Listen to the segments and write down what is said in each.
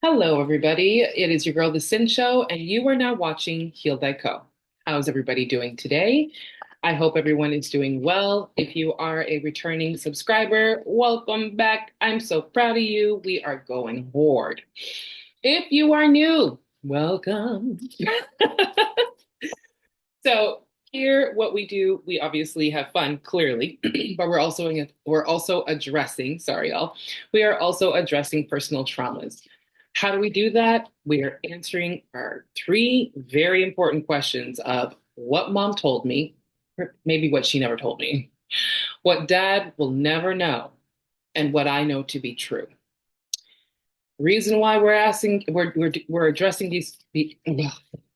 Hello, everybody. It is your girl, the Cyn Show, and you are now watching Heal Thy Co. How's everybody doing today? I hope everyone is doing well. If you are a returning subscriber, welcome back. I'm so proud of you. We are going hard. If you are new, welcome. So here, what we do, we obviously have fun, clearly, but we're also addressing. Sorry, y'all. We are also addressing personal traumas. How do we do that? We are answering our three very important questions of what mom told me, or maybe what she never told me, what dad will never know, and what I know to be true. Reason why we're addressing oh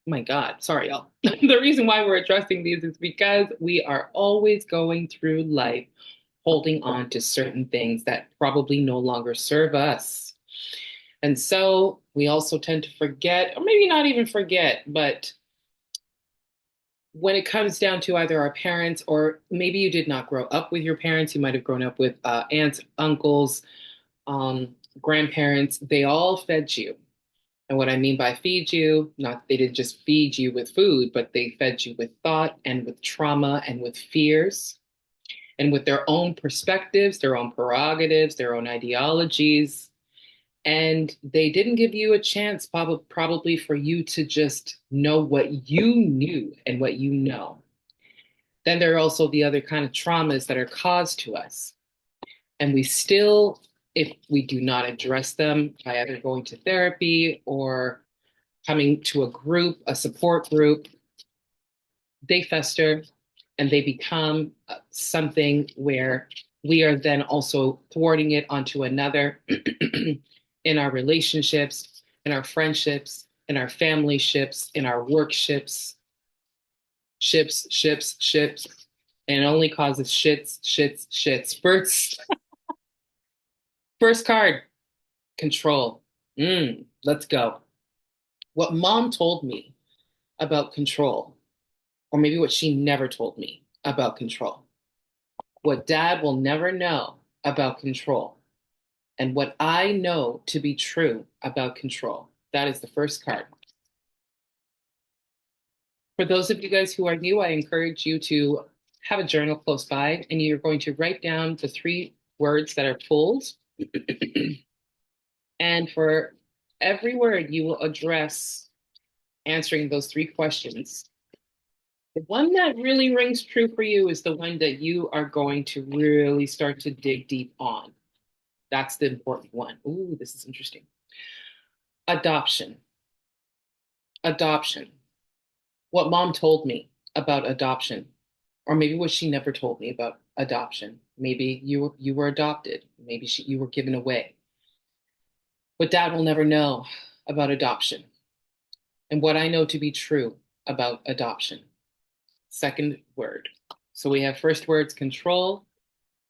my God, sorry, y'all. The reason why we're addressing these is because we are always going through life holding on to certain things that probably no longer serve us. And so we also tend to forget, or maybe not even forget, but when it comes down to either our parents, or maybe you did not grow up with your parents, you might have grown up with aunts, uncles, grandparents, they all fed you. And what I mean by feed you, not they didn't just feed you with food, but they fed you with thought and with trauma and with fears and with their own perspectives, their own prerogatives, their own ideologies. And they didn't give you a chance, probably for you to just know what you knew and what you know. Then there are also the other kind of traumas that are caused to us. And we still, if we do not address them by either going to therapy or coming to a group, a support group, they fester and they become something where we are then also thwarting it onto another in our relationships, in our friendships, in our family ships, in our work ships, ships, and it only causes shits. First card, control. Let's go. What mom told me about control, or maybe what she never told me about control, what dad will never know about control, and what I know to be true about control. That is the first card. For those of you guys who are new, I encourage you to have a journal close by, and you're going to write down the three words that are pulled. And for every word, you will address answering those three questions. The one that really rings true for you is the one that you are going to really start to dig deep on. That's the important one. Ooh, this is interesting. Adoption. Adoption. What mom told me about adoption, or maybe what she never told me about adoption. Maybe you were adopted. Maybe you were given away. What dad will never know about adoption, and what I know to be true about adoption. Second word. So we have first word's control,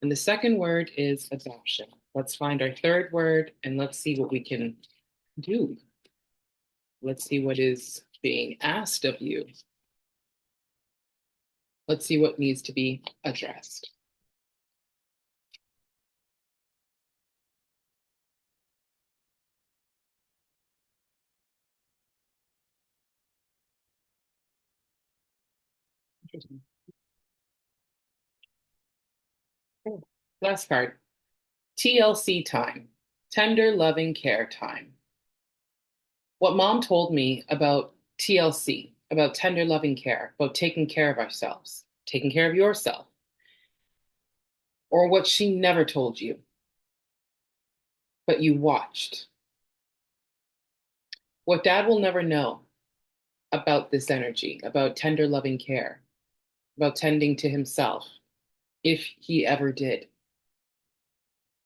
and the second word is adoption. Let's find our third word and let's see what we can do. Let's see what is being asked of you. Let's see what needs to be addressed. Last card. TLC time. Tender loving care time. What mom told me about TLC, about tender loving care, about taking care of ourselves, taking care of yourself, or what she never told you, but you watched. What dad will never know about this energy, about tender loving care, about tending to himself, if he ever did.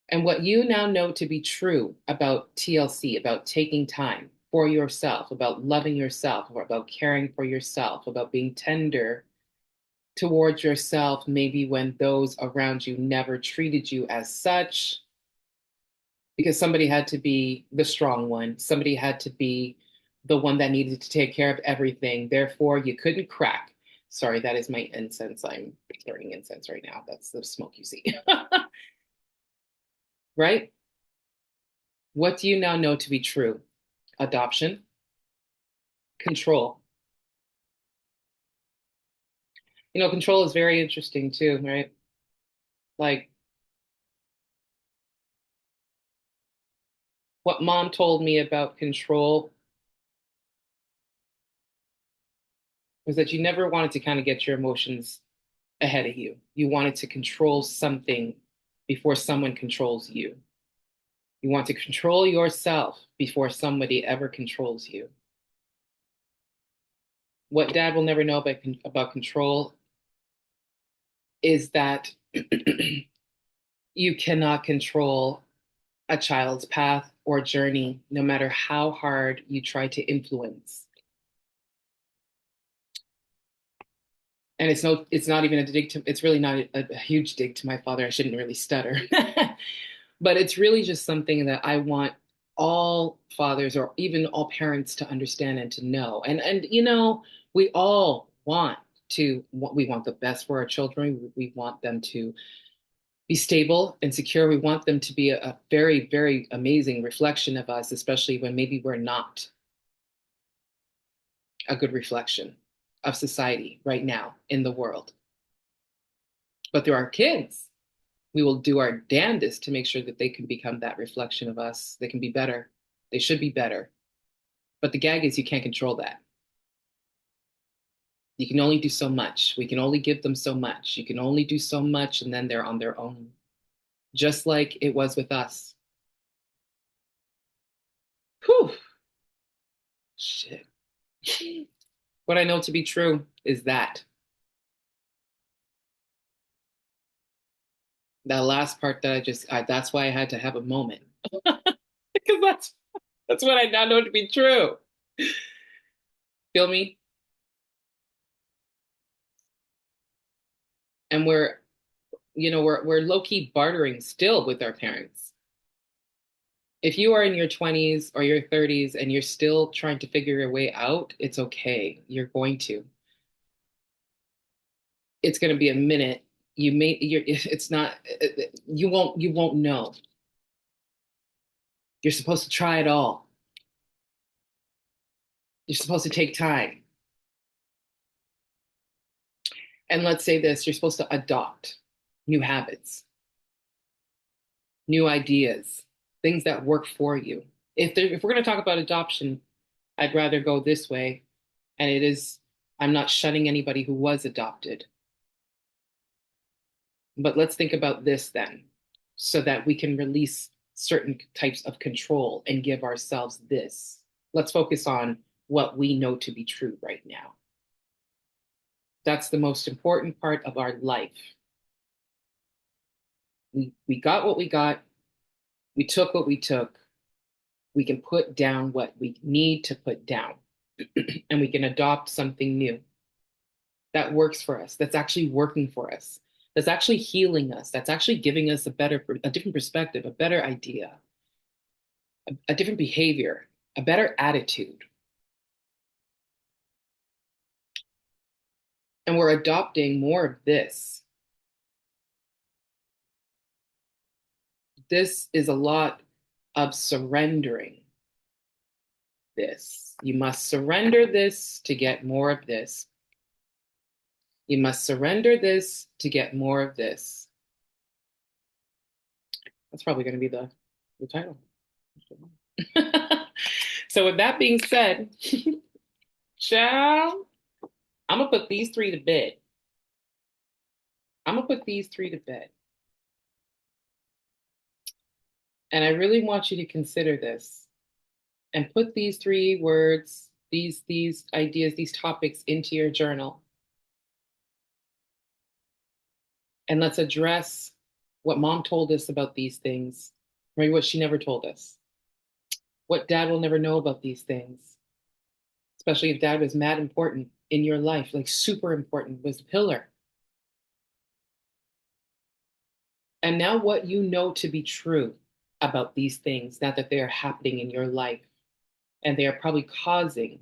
And what you now know to be true about TLC, about taking time for yourself, about loving yourself, or about caring for yourself, about being tender towards yourself, maybe when those around you never treated you as such, because somebody had to be the strong one, somebody had to be the one that needed to take care of everything. Therefore, you couldn't crack. Sorry, that is my incense. I'm burning incense right now. That's the smoke you see. Right? What do you now know to be true adoption, control. Control is very interesting too, right? Like what mom told me about control was that you never wanted to kind of get your emotions ahead of you. You wanted to control something before someone controls you. You want to control yourself before somebody ever controls you. What dad will never know about control is that you cannot control a child's path or journey, no matter how hard you try to influence. And it's not even a dig to, it's really not a huge dig to my father. I shouldn't really stutter. But it's really just something that I want all fathers or even all parents to understand and to know. And we all we want the best for our children. We want them to be stable and secure. We want them to be a very, very amazing reflection of us, especially when maybe we're not a good reflection of society right now in the world. But through our kids, we will do our damnedest to make sure that they can become that reflection of us. They can be better. They should be better. But the gag is you can't control that. You can only do so much. We can only give them so much. You can only do so much, and then they're on their own. Just like it was with us. Whew. Shit. What I know to be true is that last part that that's why I had to have a moment. Because that's what I now know to be true. Feel me? And we're low-key bartering still with our parents. If you are in your 20s or your 30s and you're still trying to figure your way out, it's okay. You're going to. It's going to be a minute. It's not, you won't know. You're supposed to try it all. You're supposed to take time. And let's say this, you're supposed to adopt new habits, new ideas, things that work for you. If we're going to talk about adoption, I'd rather go this way. And I'm not shunning anybody who was adopted. But let's think about this then, so that we can release certain types of control and give ourselves this. Let's focus on what we know to be true right now. That's the most important part of our life. We got what we got, we took what we took. We can put down what we need to put down, and we can adopt something new that works for us, that's actually working for us, that's actually healing us, that's actually giving us a different perspective, a better idea, a different behavior, a better attitude. And we're adopting more of this. This is a lot of surrendering this. You must surrender this to get more of this. You must surrender this to get more of this. That's probably going to be the title. So with that being said, child, I'm gonna put these three to bed. I'm gonna put these three to bed. And I really want you to consider this and put these three words, these ideas, these topics into your journal. And let's address what mom told us about these things, maybe what she never told us, what dad will never know about these things, especially if dad was mad important in your life, like super important, was the pillar. And now what you know to be true about these things, now that they are happening in your life, and they are probably causing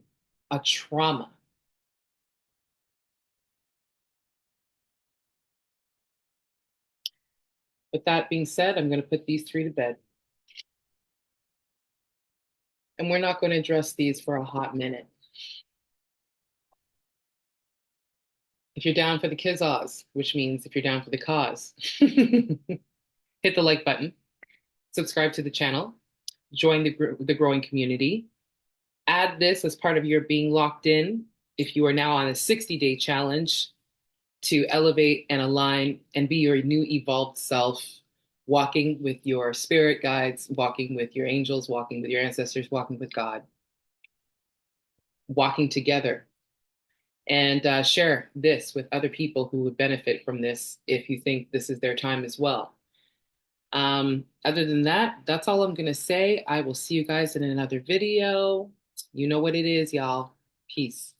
a trauma. With that being said, I'm going to put these three to bed. And we're not going to address these for a hot minute. If you're down for the kizaz, which means if you're down for the cause, hit the like button, subscribe to the channel, join the growing community, add this as part of your being locked in if you are now on a 60-day challenge to elevate and align and be your new evolved self, walking with your spirit guides, walking with your angels, walking with your ancestors, walking with God, walking together. And share this with other people who would benefit from this if you think this is their time as well. Other than that, that's all I'm going to say. I will see you guys in another video. You know what it is, y'all. Peace.